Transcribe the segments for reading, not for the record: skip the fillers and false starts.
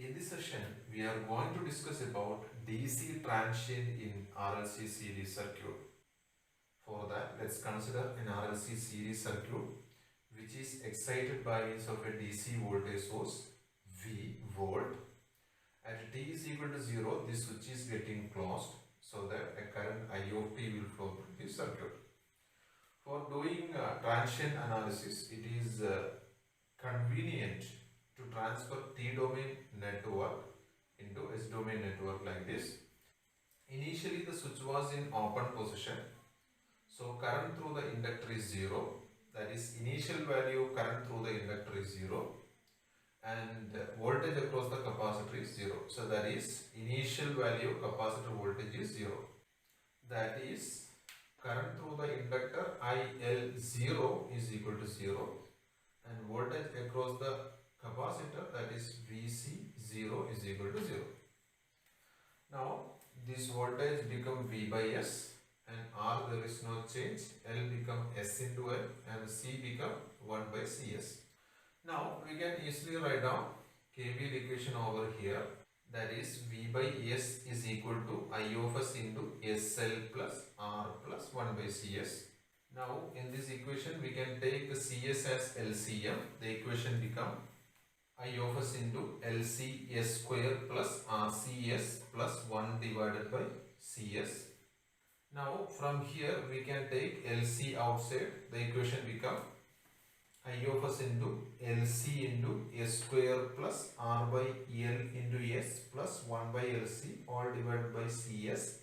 In this session, we are going to discuss about DC transient in RLC series circuit. For that, let's consider an RLC series circuit which is excited by means of a DC voltage source V volt. At t is equal to 0, this switch is getting closed so that a current I of t will flow through the circuit. For doing transient analysis, it is convenient to transfer T-domain network into S-domain network like this. Initially the switch was in open position, so current through the inductor is 0, that is initial value of current through the inductor is 0 and voltage across the capacitor is 0. So that is initial value of capacitor voltage is 0. That is current through the inductor IL0 is equal to 0 and voltage across the capacitor, that is VC0 is equal to 0. Now this voltage become V by S and R there is no change, L become S into L and C become 1 by Cs. Now we can easily write down KVL equation over here, that is V by S is equal to I of S into SL plus R plus 1 by Cs. Now in this equation we can take Cs as LCM. The equation become I of S into LCS square plus RCS plus 1 divided by Cs. Now from here we can take LC outside. The equation become I of S into LC into S square plus R by L into S plus 1 by LC all divided by Cs.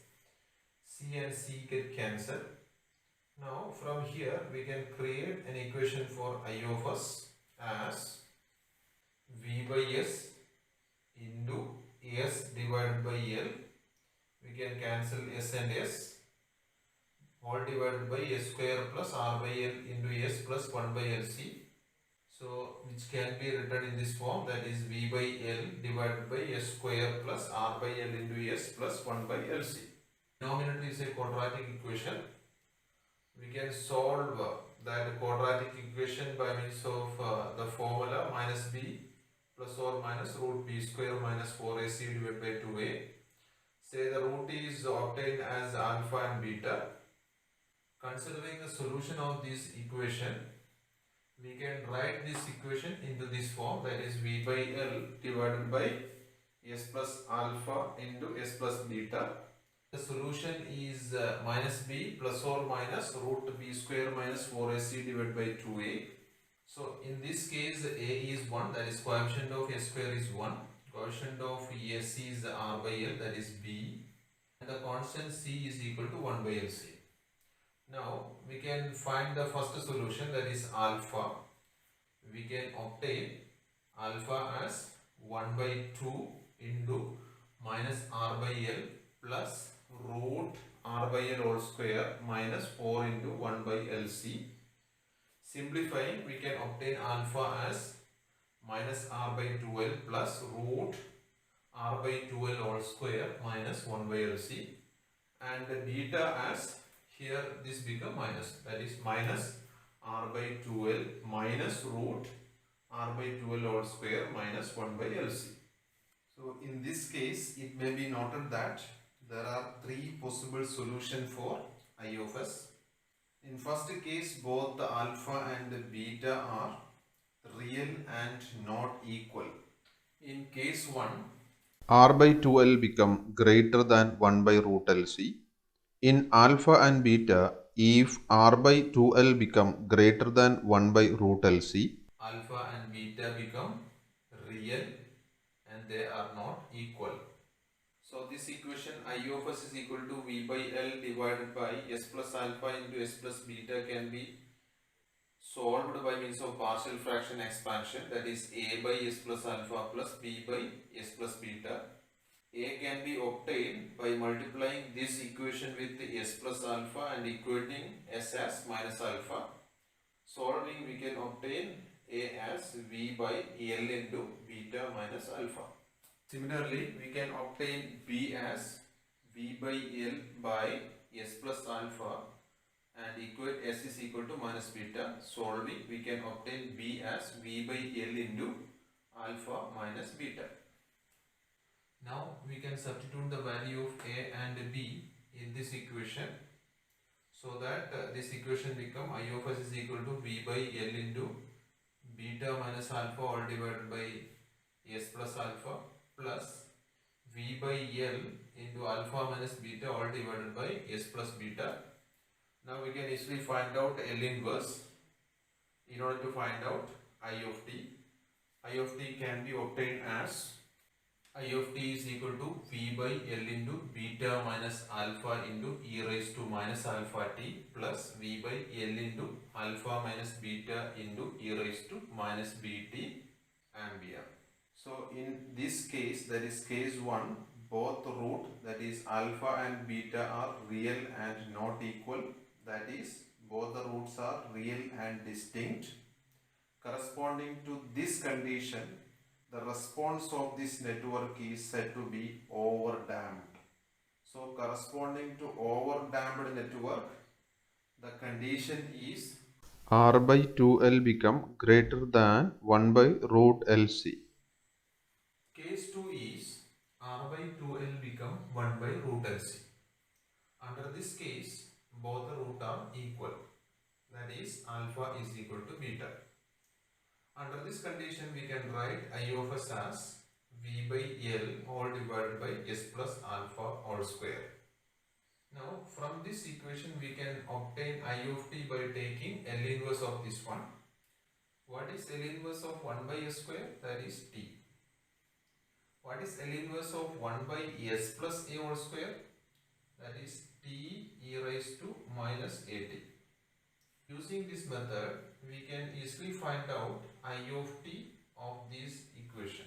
C and C get cancelled. Now from here we can create an equation for I of S as V by S into S divided by L. We can cancel S and S. All divided by S square plus R by L into S plus 1 by LC. So which can be written in this form, that is V by L divided by S square plus R by L into S plus 1 by LC. Denominator is a quadratic equation. We can solve that quadratic equation by means of the formula minus b plus or minus root b square minus 4ac divided by 2a. Say the root is obtained as alpha and beta. Considering the solution of this equation, we can write this equation into this form, that is V by L divided by S plus alpha into S plus beta. The solution is minus b plus or minus root b square minus 4ac divided by 2a. So in this case a is 1, that is coefficient of S square is 1. Coefficient of S is R by L, that is b. And the constant C is equal to 1 by LC. Now we can find the first solution, that is alpha. We can obtain alpha as 1 by 2 into minus R by L plus root R by L whole square minus 4 into 1 by LC. Simplifying, we can obtain alpha as minus R by 2L plus root R by 2L whole square minus 1 by LC, and beta as, here this become minus, that is minus R by 2L minus root R by 2L whole square minus 1 by LC. So in this case it may be noted that there are three possible solutions for I of S. In first case both the alpha and the beta are real and not equal. In case 1, R by 2L become greater than 1 by root LC. In alpha and beta, if R by 2L become greater than 1 by root LC, alpha and beta become real and they are not equal. So this equation I of S is equal to V by L divided by S plus alpha into S plus beta can be solved by means of partial fraction expansion, that is A by S plus alpha plus B by S plus beta. A can be obtained by multiplying this equation with S plus alpha and equating S as minus alpha. Solving, we can obtain A as V by L into beta minus alpha. Similarly, we can obtain B as V by L by S plus alpha and equate S is equal to minus beta. Solving, we can obtain B as V by L into alpha minus beta. Now we can substitute the value of a and b in this equation, so that this equation become I of s is equal to v by l into beta minus alpha all divided by s plus alpha plus v by l into alpha minus beta all divided by s plus beta. Now we can easily find out L inverse. In order to find out I of t, I of t can be obtained as I of t is equal to v by l into beta minus alpha into e raised to minus alpha t plus v by l into alpha minus beta into e raised to minus bt ampere. So in this case, that is case 1, both root, that is alpha and beta, are real and not equal. That is, both the roots are real and distinct. Corresponding to this condition, the response of this network is said to be overdamped. So corresponding to overdamped network, the condition is R by 2L become greater than 1 by root LC. case 2 is R by 2L become 1 by root LC. Under this case, both the root are equal. That is, alpha is equal to beta. Under this condition, we can write I of s as v by l all divided by s plus alpha all square. Now, from this equation, we can obtain I of t by taking L inverse of this one. What is L inverse of 1 by s square? That is t. What is L inverse of 1 by s plus a whole square? That is t e raised to minus at. Using this method, we can easily find out I of t of this equation.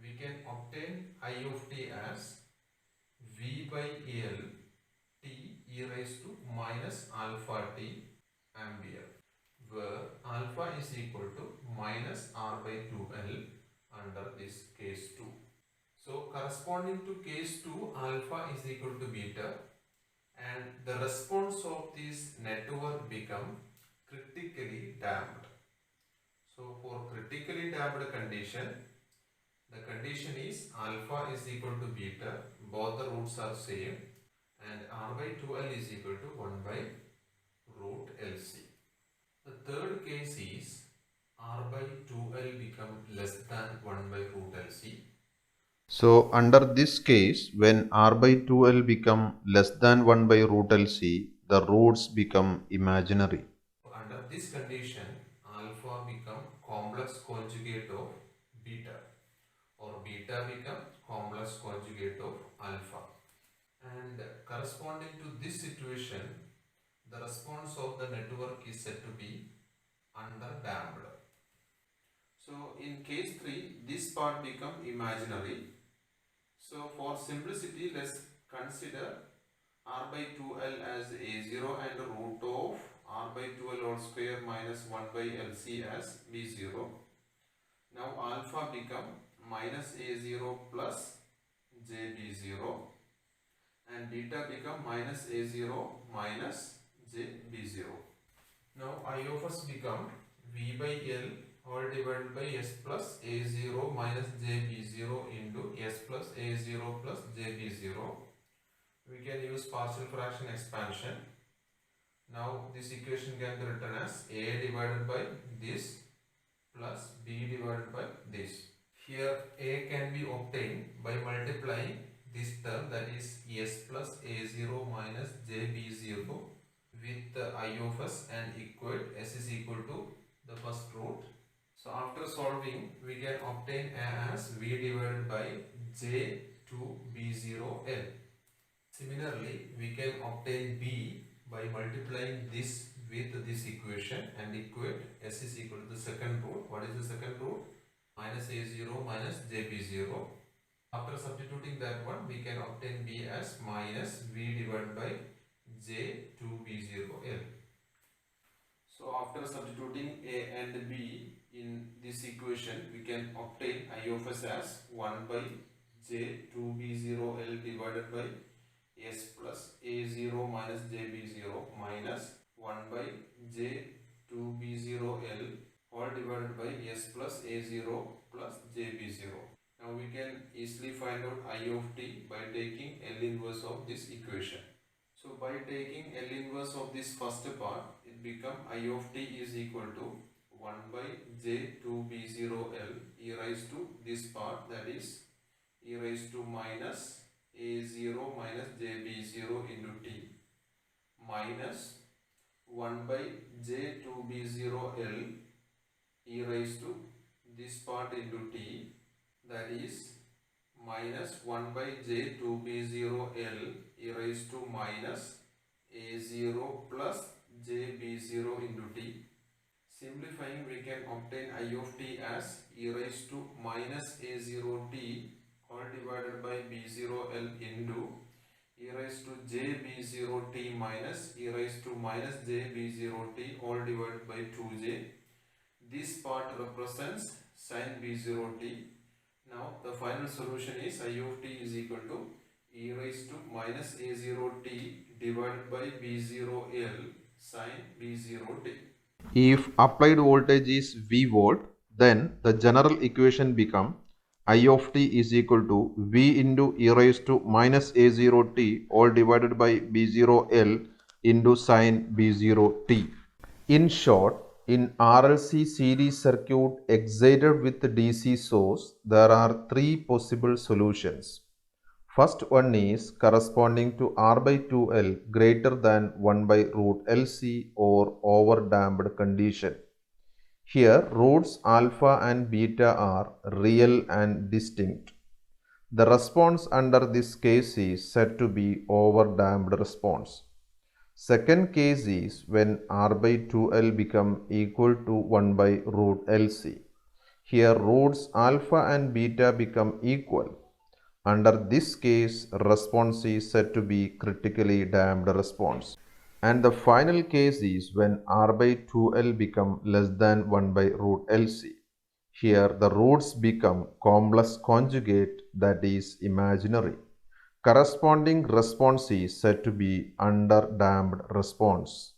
We can obtain I of t as v by l t e raised to minus alpha t ampere, where alpha is equal to minus r by 2l under this case 2. So corresponding to case 2, alpha is equal to beta, and the response of this network become critically damped. So for critically damped condition, the condition is alpha is equal to beta, both the roots are same, and r by 2l is equal to 1 by root LC. The third case is r by 2l become less than 1 by root LC. So under this case, when R by 2L become less than 1 by root LC, the roots become imaginary. Under this condition, alpha become complex conjugate of beta, or beta become complex conjugate of alpha. And corresponding to this situation, the response of the network is said to be underdamped. So in case 3, this part become imaginary. So for simplicity, let's consider r by 2l as a0 and root of r by 2l whole square minus 1 by lc as b0. Now alpha become minus a0 plus jb0, and beta become minus a0 minus jb0. Now I of s become v by l all divided by s plus a0 minus jb0 into s plus a0 plus jb0. We can use partial fraction expansion. Now this equation can be written as a divided by this plus b divided by this. Here a can be obtained by multiplying this term, that is s plus a0 minus jb0, with I of s and equate s is equal to the first root. So after solving, we can obtain a as v divided by j to b0l. Similarly, we can obtain b by multiplying this with this equation and equate s is equal to the second root. What is the second root? Minus a0 minus jb0. After substituting that one, we can obtain b as minus v divided by j to b0l. So after substituting a and b in this equation, we can obtain I of s as 1 by j 2b0l divided by s plus a0 minus jb0 minus 1 by j 2b0l all divided by s plus a0 plus jb0. Now we can easily find out I of t by taking L inverse of this equation. So by taking L inverse of this first part, it becomes I of t is equal to 1 by j2b0L e raised to this part, that is e raised to minus a0 minus jb0 into t, minus 1 by j2b0L e raised to this part into t, that is minus 1 by j2b0L e raised to minus a0 plus jb0 into t. Simplifying, we can obtain I of t as e raised to minus a0t all divided by b0L into e raised to jb0t minus e raised to minus jb0t all divided by 2j. This part represents sin b0t. Now the final solution is I of t is equal to e raised to minus a0t divided by b0L sin b0t. If applied voltage is V volt, then the general equation become I of t is equal to V into e raised to minus a0t all divided by b0L into sin b0t. In short, in RLC series circuit excited with DC source, there are three possible solutions. First one is corresponding to R by 2L greater than 1 by root LC or overdamped condition. Here roots alpha and beta are real and distinct. The response under this case is said to be overdamped response. Second case is when R by 2L become equal to 1 by root LC. Here roots alpha and beta become equal. Under this case, response is said to be critically damped response. And the final case is when R by 2L become less than 1 by root LC. Here the roots become complex conjugate, that is imaginary. Corresponding response is said to be under damped response.